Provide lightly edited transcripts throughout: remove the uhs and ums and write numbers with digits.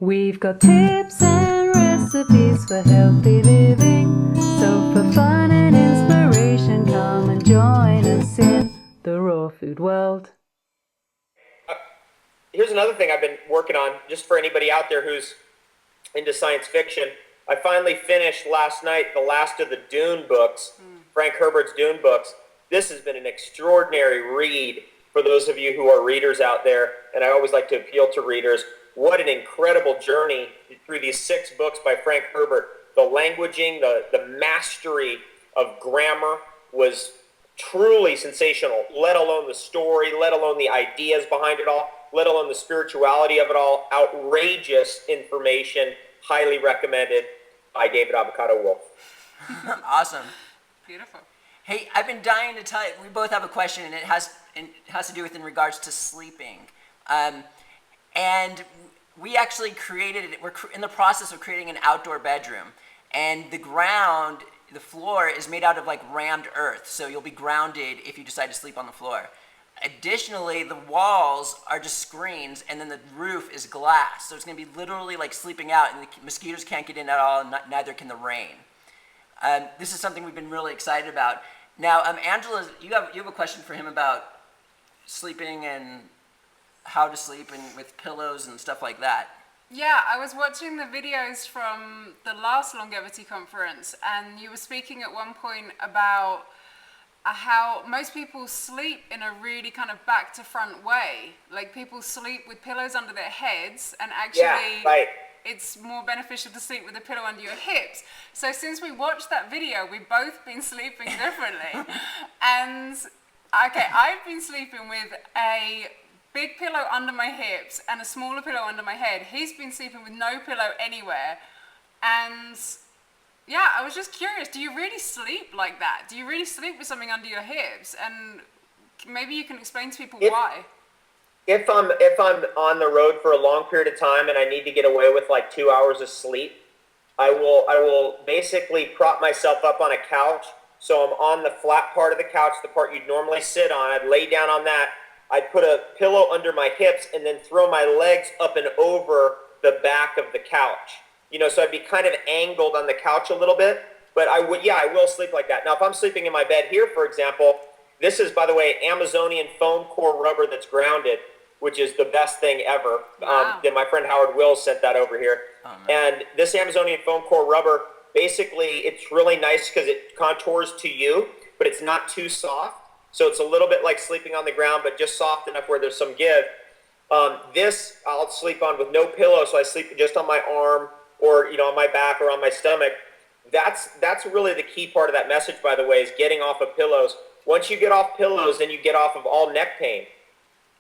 We've got tips and recipes for healthy living. So for fun and inspiration, come and join us in the raw food world. Here's another thing I've been working on, just for anybody out there who's into science fiction. I finally finished last night the last of the Dune books, Frank Herbert's Dune books. This has been an extraordinary read for those of you who are readers out there, and I always like to appeal to readers. What an incredible journey through these 6 books by Frank Herbert. The languaging, the mastery of grammar was truly sensational, let alone the story, let alone the ideas behind it all, let alone the spirituality of it all. Outrageous information, highly recommended by David Avocado Wolfe. Awesome. Beautiful. Hey, I've been dying to tell you, we both have a question, and it has to do with in regards to sleeping. And we actually created it, we're in the process of creating an outdoor bedroom. And the ground, the floor is made out of like rammed earth, so you'll be grounded if you decide to sleep on the floor. Additionally, the walls are just screens, and then the roof is glass. So it's going to be literally like sleeping out, and the mosquitoes can't get in at all, and neither can the rain. This is something we've been really excited about. Now, Angela, you have a question for him about sleeping and how to sleep and with pillows and stuff like that. Yeah, I was watching the videos from the last longevity conference, and you were speaking at one point about how most people sleep in a really kind of back to front way. Like people sleep with pillows under their heads, and actually it's more beneficial to sleep with a pillow under your hips. So since we watched that video, we've both been sleeping differently. And okay, I've been sleeping with a big pillow under my hips and a smaller pillow under my head. He's been sleeping with no pillow anywhere. And yeah, I was just curious, do you really sleep like that? Do you really sleep with something under your hips? And maybe you can explain to people why. If I'm on the road for a long period of time and I need to get away with like 2 hours of sleep, I will basically prop myself up on a couch. So I'm on the flat part of the couch, the part you'd normally sit on. I'd lay down on that. I'd put a pillow under my hips and then throw my legs up and over the back of the couch. You know, so I'd be kind of angled on the couch a little bit, but I will sleep like that. Now, if I'm sleeping in my bed here, for example, this is, by the way, Amazonian foam core rubber that's grounded, which is the best thing ever. Wow. That my friend Howard Wills sent that over here. Oh, and this Amazonian foam core rubber, basically, it's really nice because it contours to you, but it's not too soft. So it's a little bit like sleeping on the ground, but just soft enough where there's some give. This I'll sleep on with no pillow, so I sleep just on my arm or on my back or on my stomach. That's really the key part of that message, by the way, is getting off of pillows. Once you get off pillows, then you get off of all neck pain.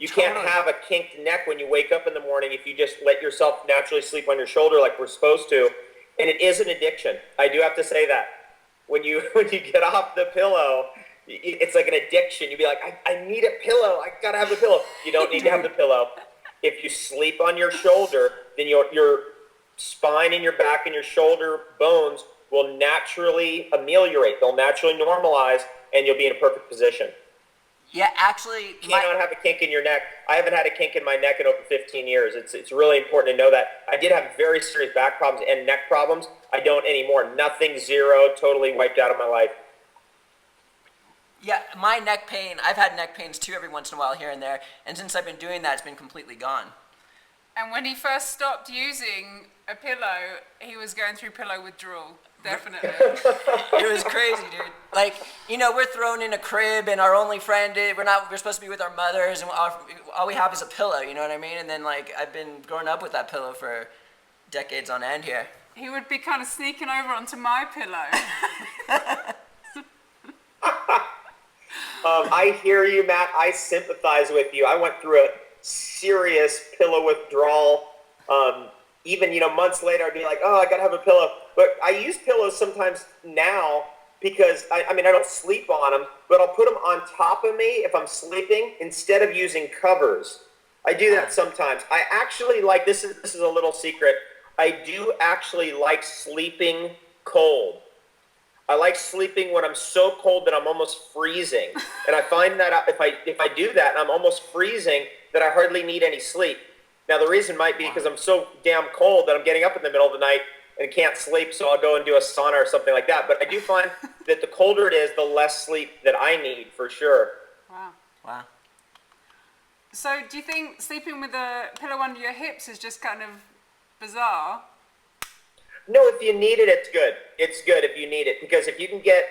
You can't have a kinked neck when you wake up in the morning if you just let yourself naturally sleep on your shoulder like we're supposed to. And it is an addiction. I do have to say that. When you get off the pillow, it's like an addiction. You'd be like, I need a pillow. I gotta have the pillow. You don't need to have the pillow. If you sleep on your shoulder, then your spine and your back and your shoulder bones will naturally ameliorate. They'll naturally normalize, and you'll be in a perfect position. Yeah, actually, You cannot have a kink in your neck. I haven't had a kink in my neck in over 15 years. It's really important to know that. I did have very serious back problems and neck problems. I don't anymore. Nothing, zero, totally wiped out of my life. Yeah, my neck pain, I've had neck pains too every once in a while here and there, and since I've been doing that, it's been completely gone. And when he first stopped using a pillow, he was going through pillow withdrawal. Definitely. It was crazy, dude. Like, we're thrown in a crib, and our only friend, we're supposed to be with our mothers, and all we have is a pillow, you know what I mean? And then, like, I've been growing up with that pillow for decades on end here. He would be kind of sneaking over onto my pillow. I hear you, Matt. I sympathize with you. I went through a serious pillow withdrawal. Even, months later, I'd be like, oh, I got to have a pillow. But I use pillows sometimes now because, I don't sleep on them, but I'll put them on top of me if I'm sleeping instead of using covers. I do that sometimes. I actually like, this is a little secret, I do actually like sleeping cold. I like sleeping when I'm so cold that I'm almost freezing. And I find that if I do that and I'm almost freezing, that I hardly need any sleep. Now, the reason might be because I'm so damn cold that I'm getting up in the middle of the night and can't sleep, so I'll go and do a sauna or something like that. But I do find that the colder it is, the less sleep that I need, for sure. Wow. Wow. So do you think sleeping with a pillow under your hips is just kind of bizarre? No, if you need it, it's good. It's good if you need it, because if you can get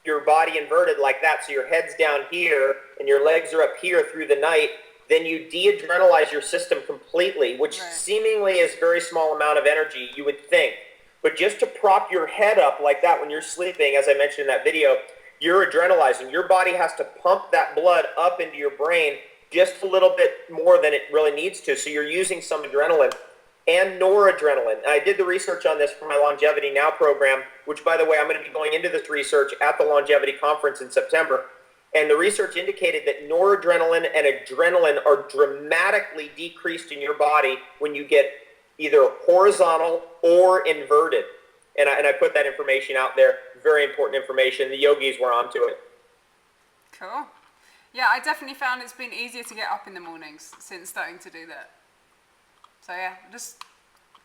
your body inverted like that, so your head's down here and your legs are up here through the night, then you de-adrenalize your system completely, which Right. seemingly is a very small amount of energy, you would think. But just to prop your head up like that when you're sleeping, as I mentioned in that video, you're adrenalizing. Your body has to pump that blood up into your brain just a little bit more than it really needs to. So you're using some adrenaline and noradrenaline. And I did the research on this for my Longevity Now program, which, by the way, I'm going to be going into this research at the Longevity Conference in September. And the research indicated that noradrenaline and adrenaline are dramatically decreased in your body when you get either horizontal or inverted. And I put that information out there. Very important information. The yogis were onto it. Cool. Yeah, I definitely found it's been easier to get up in the mornings since starting to do that. So yeah, just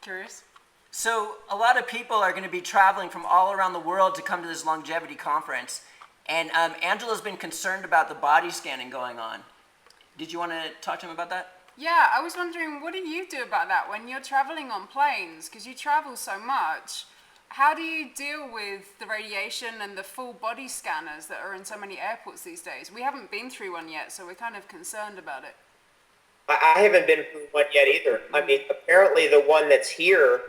curious. So a lot of people are going to be traveling from all around the world to come to this longevity conference. And Angela's been concerned about the body scanning going on. Did you want to talk to him about that? Yeah, I was wondering, what do you do about that when you're traveling on planes? Because you travel so much. How do you deal with the radiation and the full body scanners that are in so many airports these days? We haven't been through one yet, so we're kind of concerned about it. I haven't been through one yet either. I mean, apparently the one that's here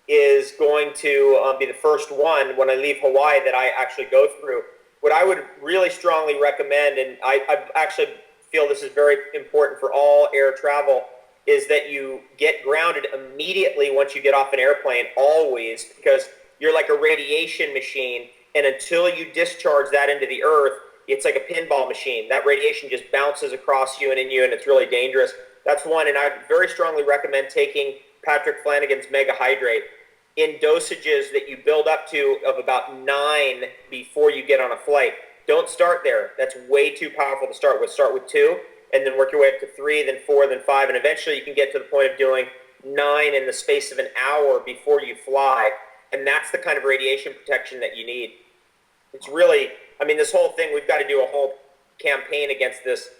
is going to be the first one when I leave Hawaii that I actually go through. What I would really strongly recommend, and I actually feel this is very important for all air travel, is that you get grounded immediately once you get off an airplane, always, because you're like a radiation machine, and until you discharge that into the earth, it's like a pinball machine. That radiation just bounces across you and in you, and it's really dangerous. That's one, and I very strongly recommend taking Patrick Flanagan's Mega Hydrate in dosages that you build up to of about 9 before you get on a flight. Don't start there. That's way too powerful to start with. Start with 2, and then work your way up to 3, then 4, then 5, and eventually you can get to the point of doing 9 in the space of an hour before you fly. And that's the kind of radiation protection that you need. It's really, I mean, this whole thing, we've got to do a whole campaign against this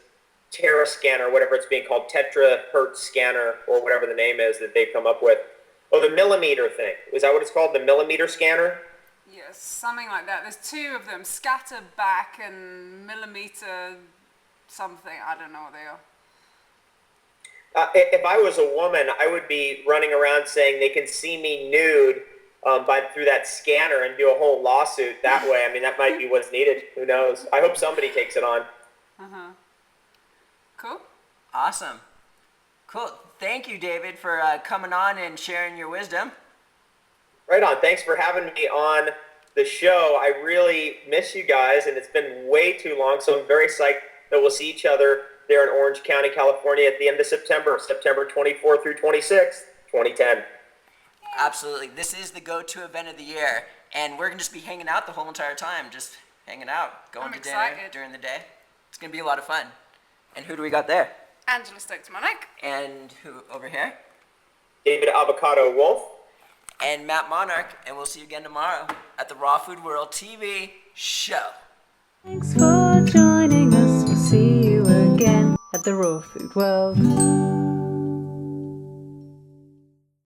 Terra scanner, whatever it's being called, tetrahertz scanner, or whatever the name is that they've come up with. Oh, the millimeter thing. Is that what it's called? The millimeter scanner? Yes, something like that. There's 2 of them, scatter back and millimeter something. I don't know what they are. If I was a woman, I would be running around saying they can see me nude through that scanner and do a whole lawsuit that way. I mean, that might be what's needed. Who knows? I hope somebody takes it on. Cool. Awesome. Cool. Thank you, David, for coming on and sharing your wisdom. Right on. Thanks for having me on the show. I really miss you guys, and it's been way too long, so I'm very psyched that we'll see each other there in Orange County, California at the end of September 24th through 26th, 2010. Absolutely. This is the go-to event of the year, and we're going to just be hanging out the whole entire time, just hanging out, going I'm to dinner excited. during the day. It's going to be a lot of fun. And who do we got there? Angela Stokes-Monick. And who over here? David Avocado Wolfe. And Matt Monarch, and we'll see you again tomorrow at the Raw Food World TV show. Thanks for joining us. We'll see you again at the Raw Food World.